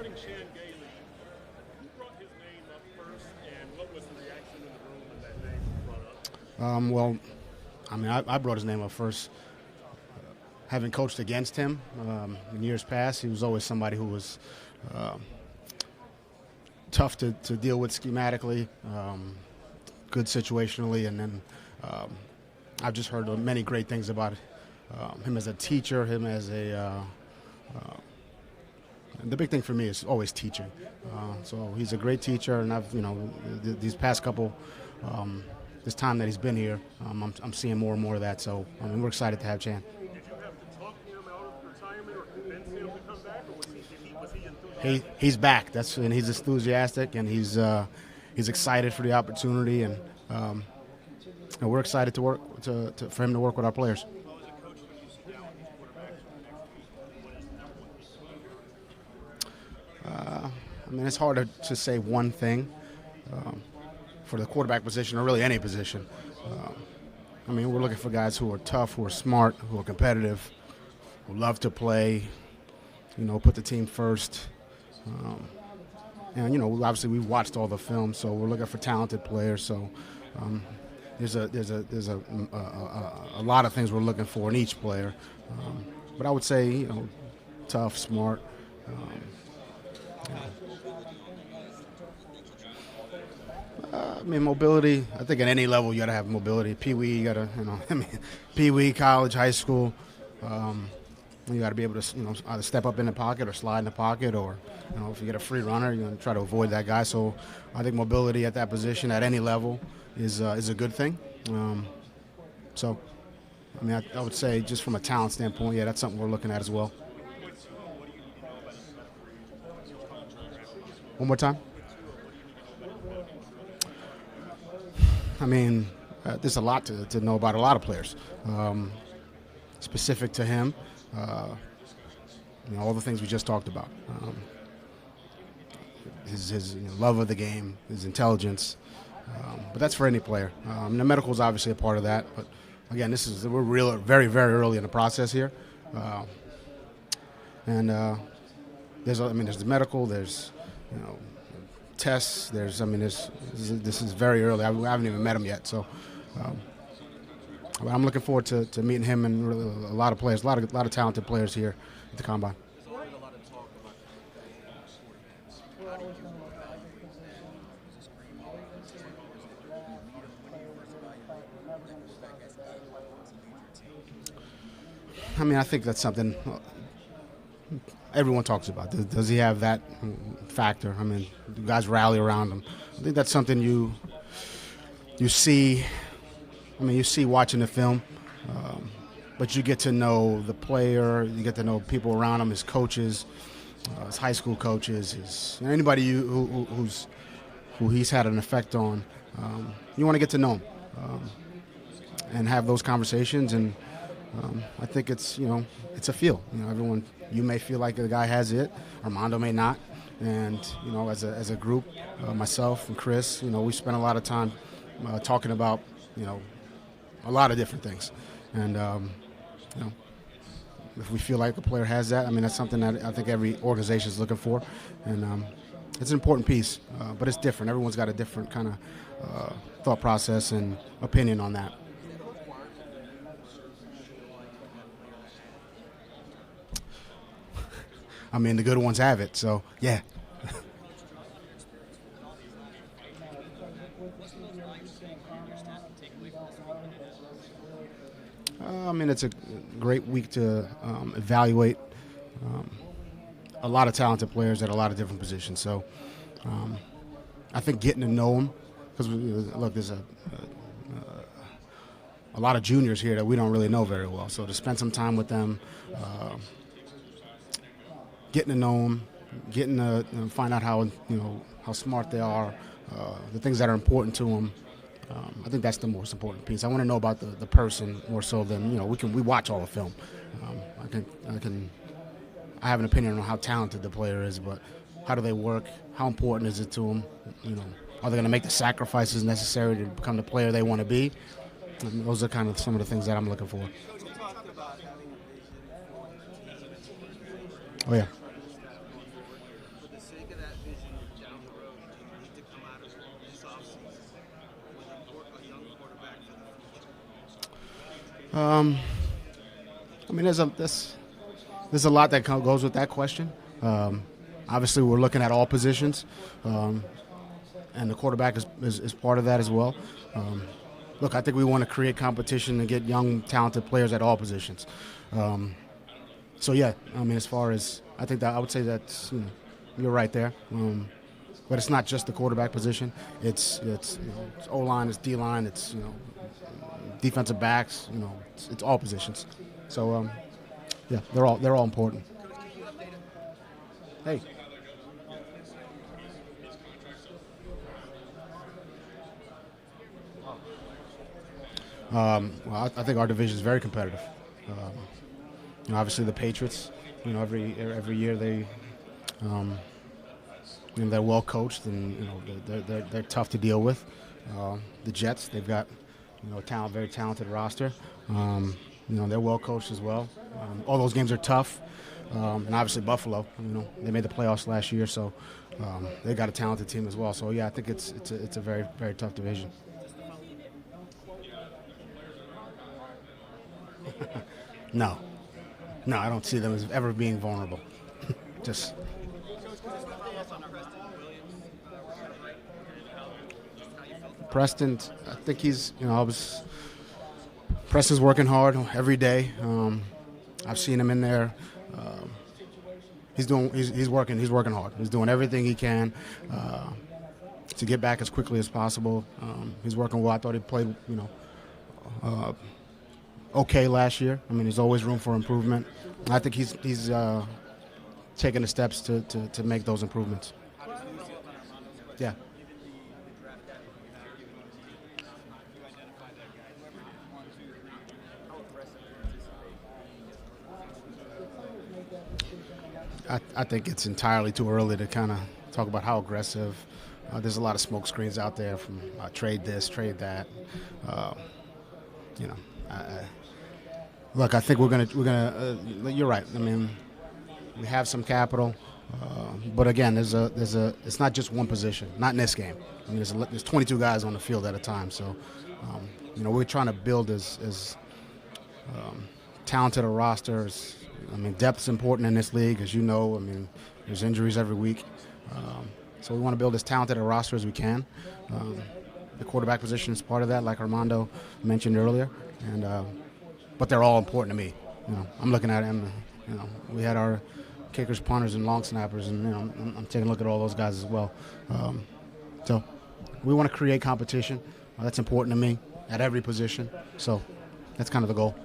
regarding Shan Gailey, who brought his name up first, and what was the reaction in the room when that name was brought up? Well, I mean, I brought his name up first. Having coached against him in years past, he was always somebody who was tough to deal with schematically, good situationally, and then I've just heard many great things about him as a teacher, him as a the big thing for me is always teaching. So he's a great teacher, and these past couple, this time that he's been here, I'm seeing more and more of that. So we're excited to have Chan. Did you have to talk him out of retirement or convince him to come back, or was he enthusiastic? He's back. And he's enthusiastic, and he's excited for the opportunity, and we're excited to work for him to work with our players. Well, as a coach, when you sit down with these quarterbacks for the next week, what is the number one thing? I mean, it's hard to say one thing for the quarterback position, or really any position. I mean, we're looking for guys who are tough, who are smart, who are competitive, who love to play, put the team first. And, obviously we've watched all the film, so we're looking for talented players. So there's a lot of things we're looking for in each player. But I would say, tough, smart. I mean, mobility. I think at any level you got to have mobility. Pee-wee, you got to, Pee-wee, college, high school. You got to be able to, either step up in the pocket or slide in the pocket, or, if you get a free runner, you're going to try to avoid that guy. So I think mobility at that position at any level is a good thing. So, I mean, I would say just from a talent standpoint, yeah, that's something we're looking at as well. One more time. I mean, there's a lot to know about a lot of players. Specific to him, all the things we just talked about. His love of the game, his intelligence. But that's for any player. The medical is obviously a part of that. But again, we're very, very early in the process here. And there's the medical. There's tests. This is very early. I haven't even met him yet. So I'm looking forward to meeting him and really a lot of players, a lot of talented players here at the Combine. I mean, I think that's something everyone talks about. Does he have that factor? I mean, do guys rally around him? I think that's something you see. I mean, you see watching the film, but you get to know the player. You get to know people around him, his coaches, his high school coaches, anybody who he's had an effect on. You want to get to know him and have those conversations. And I think it's a feel. Everyone. You may feel like the guy has it. Armando may not. And as a group, myself and Chris, we spent a lot of time talking about a lot of different things. And if we feel like a player has that, I mean, that's something that I think every organization is looking for. And it's an important piece, but it's different. Everyone's got a different kind of thought process and opinion on that. I mean, the good ones have it, so yeah. I mean, it's a great week to evaluate a lot of talented players at a lot of different positions. So I think getting to know them, because look, there's a lot of juniors here that we don't really know very well. So to spend some time with them, getting to know them, getting to find out how smart they are, the things that are important to them. I think that's the most important piece. I want to know about the person more so than we watch all the film. I have an opinion on how talented the player is, but how do they work? How important is it to them? Are they going to make the sacrifices necessary to become the player they want to be? And those are kind of some of the things that I'm looking for. Oh yeah. vision down the road do you need to come out of this offseason with a young quarterback for the future? I mean, there's a lot that goes with that question. Obviously, we're looking at all positions, and the quarterback is part of that as well. Look, I think we want to create competition and get young, talented players at all positions. So yeah, I mean, as far as I think that I would say that's you're right there. But it's not just the quarterback position. It's O line, it's D line, it's defensive backs. It's all positions. So yeah, they're all important. Hey. Well, I think our division is very competitive. Obviously the Patriots. Every year they're well coached and they're tough to deal with. The Jets, they've got a very talented roster. They're well coached as well. All those games are tough. And obviously Buffalo, they made the playoffs last year, so they got a talented team as well. So yeah, I think it's a very, very tough division. No, I don't see them as ever being vulnerable. Just. Preston, I think Preston's working hard every day. I've seen him in there. He's working hard. He's doing everything he can to get back as quickly as possible. He's working well. I thought he played, okay last year. I mean, there's always room for improvement. I think he's taking the steps to make those improvements. Yeah. I think it's entirely too early to kind of talk about how aggressive. There's a lot of smoke screens out there from trade this, trade that. Look, I think we're gonna. You're right. I mean, we have some capital, but again, it's not just one position. Not in this game. I mean, there's 22 guys on the field at a time. So, we're trying to build as talented a roster. I mean, depth's important in this league, as you know. I mean, there's injuries every week. So we want to build as talented a roster as we can. The quarterback position is part of that, like Armando mentioned earlier. But they're all important to me. I'm looking at them. We had our kickers, punters, and long snappers, and I'm taking a look at all those guys as well. So we want to create competition. That's important to me at every position. So that's kind of the goal.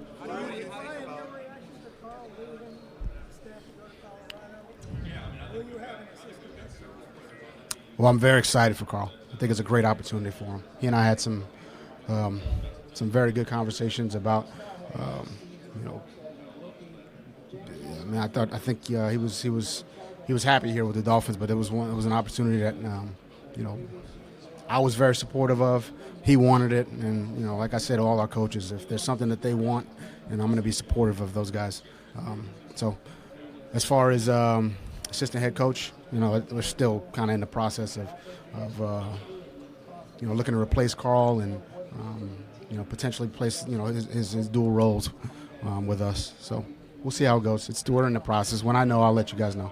Well, I'm very excited for Carl. I think it's a great opportunity for him. He and I had some very good conversations about, I think he was happy here with the Dolphins, but it was an opportunity that I was very supportive of. He wanted it, and like I said to all our coaches, if there's something that they want, and I'm going to be supportive of those guys. So, as far as assistant head coach, we're still kind of in the process of looking to replace Carl and potentially place his dual roles with us. So we'll see how it goes. We're in the process. When I know, I'll let you guys know.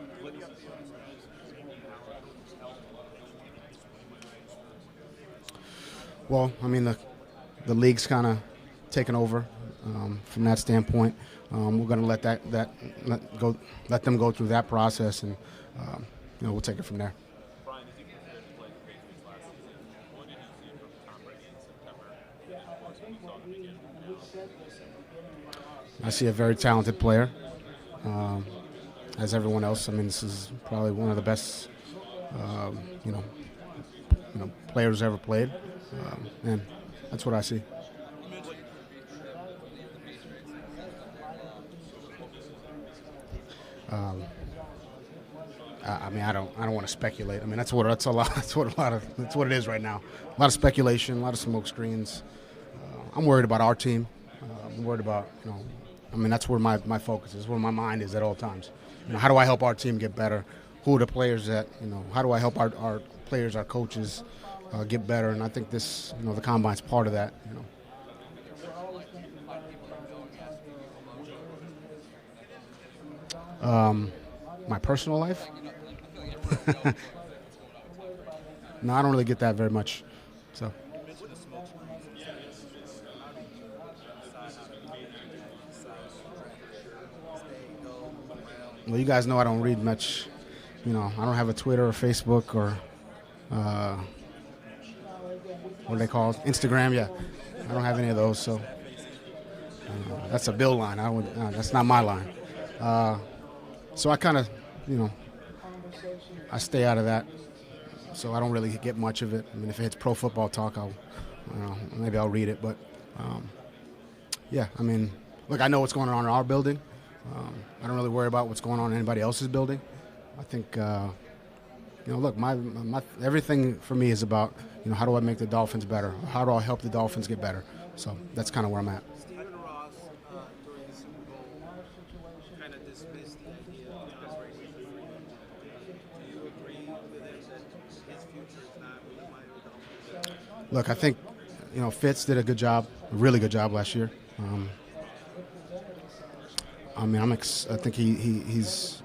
Well, I mean the league's kind of taken over from that standpoint. We're going to let them go through that process, and we'll take it from there. Brian, as you compared to playing the Patriots last season, what did you see from Tom Brady in September versus what you saw in the beginning? I see a very talented player, as everyone else. I mean, this is probably one of the best, players ever played, and that's what I see. I mean, I don't want to speculate. I mean, that's what it is right now. A lot of speculation, a lot of smoke screens. I'm worried about our team. I'm worried about, I mean, that's where my focus is, where my mind is at all times. How do I help our team get better? who are the players that, how do I help our players, our coaches get better? And I think this, the combine's part of that. My personal life? No, I don't really get that very much. So. Well, you guys know I don't read much. I don't have a Twitter or Facebook or what are they called? Instagram. Yeah, I don't have any of those. So that's a Bill line. That's not my line. So I kind of, I stay out of that. So I don't really get much of it. I mean, if it's pro football talk, maybe I'll read it. But yeah, I mean, look, I know what's going on in our building. I don't really worry about what's going on in anybody else's building. I think, look, my everything for me is about, how do I make the Dolphins better? How do I help the Dolphins get better? So that's kind of where I'm at. Stephen Ross, during the Super Bowl, kind of dismissed the idea of Tom Brady for free. Do you agree with him that his future is not with the Miami Dolphins? Look, I think, Fitz did a good job, a really good job last year. I mean, I think he's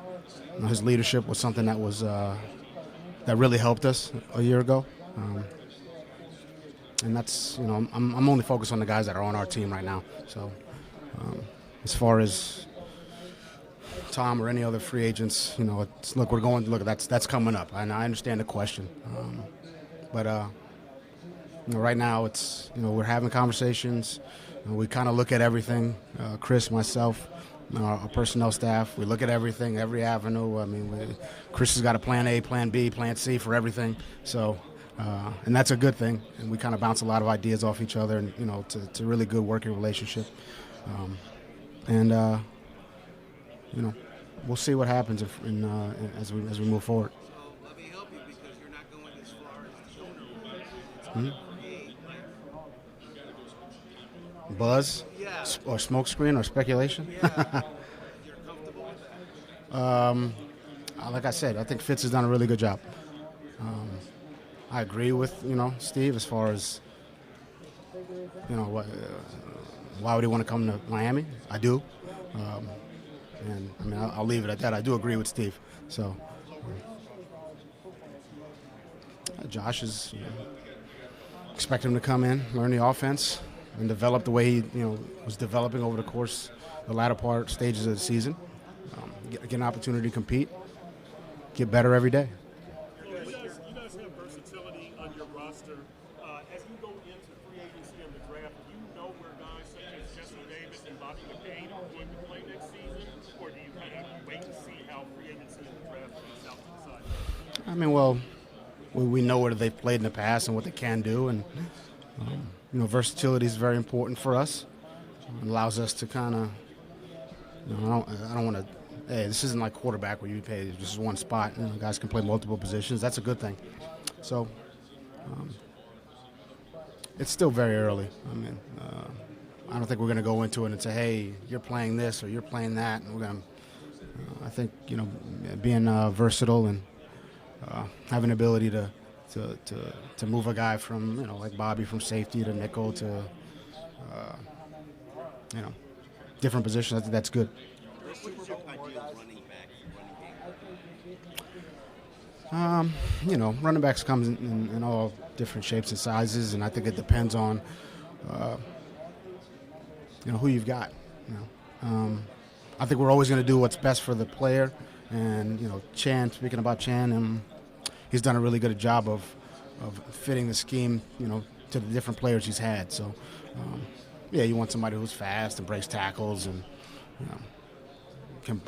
his leadership was something that was that really helped us a year ago, and that's I'm only focused on the guys that are on our team right now. So as far as Tom or any other free agents, that's coming up, and I understand the question, but right now it's we're having conversations. We kind of look at everything, Chris, myself. Our personnel staff, we look at everything, every avenue. I mean, Chris has got a plan A, plan B, plan C for everything. So, and that's a good thing. And we kind of bounce a lot of ideas off each other, and it's a really good working relationship. We'll see what happens as we move forward. So let me help you because you're not going as far as the owner would. Buzz, Yeah. or smoke screen, or speculation. Yeah. You're comfortable with that? Like I said, I think Fitz has done a really good job. I agree with Steve as far as why would he want to come to Miami? I do, and I mean I'll leave it at that. I do agree with Steve. So Josh is expect him to come in, learn the offense, and develop the way he was developing over the course, the latter stages of the season. Get an opportunity to compete, get better every day. You guys have versatility on your roster. As you go into free agency and the draft, do you know where guys such as Jesse Davis and Bobby McCain are going to play next season, or do you kind of wait to see how free agency and the draft plays out to decide? I mean, well, we know where they've played in the past and what they can do, and versatility is very important for us. It allows us to kind of, I don't want to. Hey, this isn't like quarterback where you pay just one spot. Guys can play multiple positions. That's a good thing. So it's still very early. I mean, I don't think we're going to go into it and say, hey, you're playing this or you're playing that. And we're going to. I think being versatile and having the ability to move a guy from like Bobby from safety to nickel to different positions. I think that's good. Running backs comes in all different shapes and sizes, and I think it depends on who you've got. I think we're always going to do what's best for the player, and Chan. Speaking about Chan, he's done a really good job of fitting the scheme, to the different players he's had. So, you want somebody who's fast and breaks tackles and can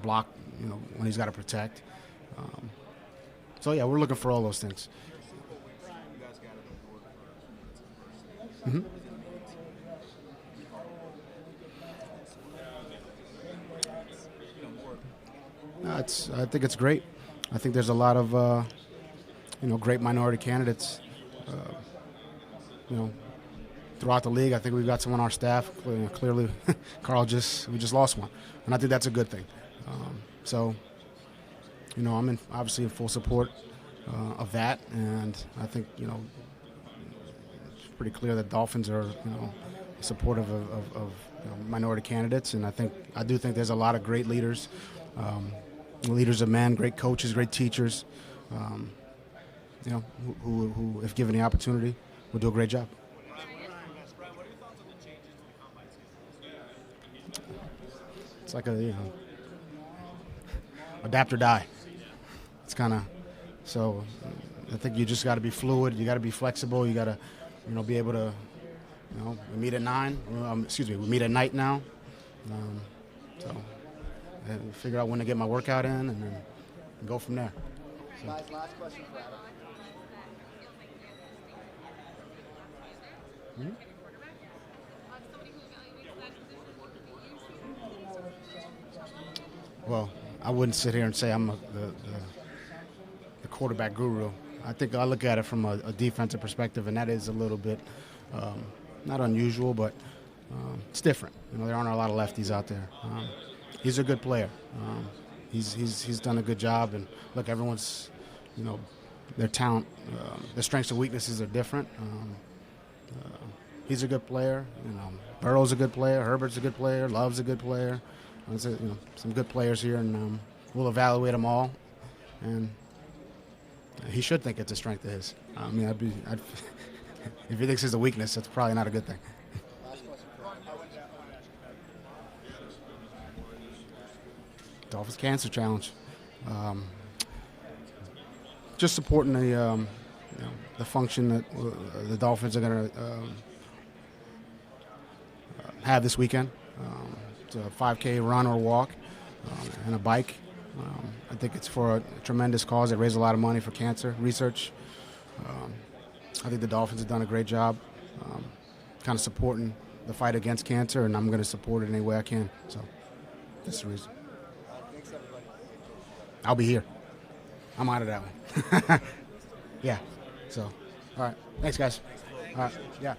block when he's got to protect. So we're looking for all those things. Mm-hmm. I think it's great. I think there's a lot of great minority candidates throughout the league. I think we've got some on our staff. Clearly, we just lost one, and I think that's a good thing. So I'm obviously in full support of that, and I think it's pretty clear that Dolphins are supportive of minority candidates, and I do think there's a lot of great leaders, leaders of men, great coaches, great teachers, who, if given the opportunity, will do a great job. Brian, what are your thoughts on the changes to the combine season? It's like adapt or die. It's kind of so. I think you just got to be fluid. You got to be flexible. You got to, be able to, we meet at 9. We meet at night now. So and figure out when to get my workout in, and then go from there. So. Guys, last question for Adam. Well, I wouldn't sit here and say I'm the quarterback guru. I think I look at it from a defensive perspective, and that is a little bit not unusual, but it's different. There aren't a lot of lefties out there. He's a good player. He's done a good job, and look, everyone's, their talent, their strengths and weaknesses are different. He's a good player. Burrow's a good player. Herbert's a good player. Love's a good player. Some good players here, and we'll evaluate them all. And he should think it's a strength of his. If he thinks it's a weakness, that's probably not a good thing. Last question for Dolphins Cancer Challenge. Just supporting the function that the Dolphins are going to have this weekend. It's a 5K run or walk and a bike. I think it's for a tremendous cause. They raise a lot of money for cancer research. I think the Dolphins have done a great job kind of supporting the fight against cancer, and I'm going to support it any way I can. So that's the reason. Thanks, everybody. I'll be here. I'm out of that one. Yeah. So, all right. Thanks, guys. All right. Yeah.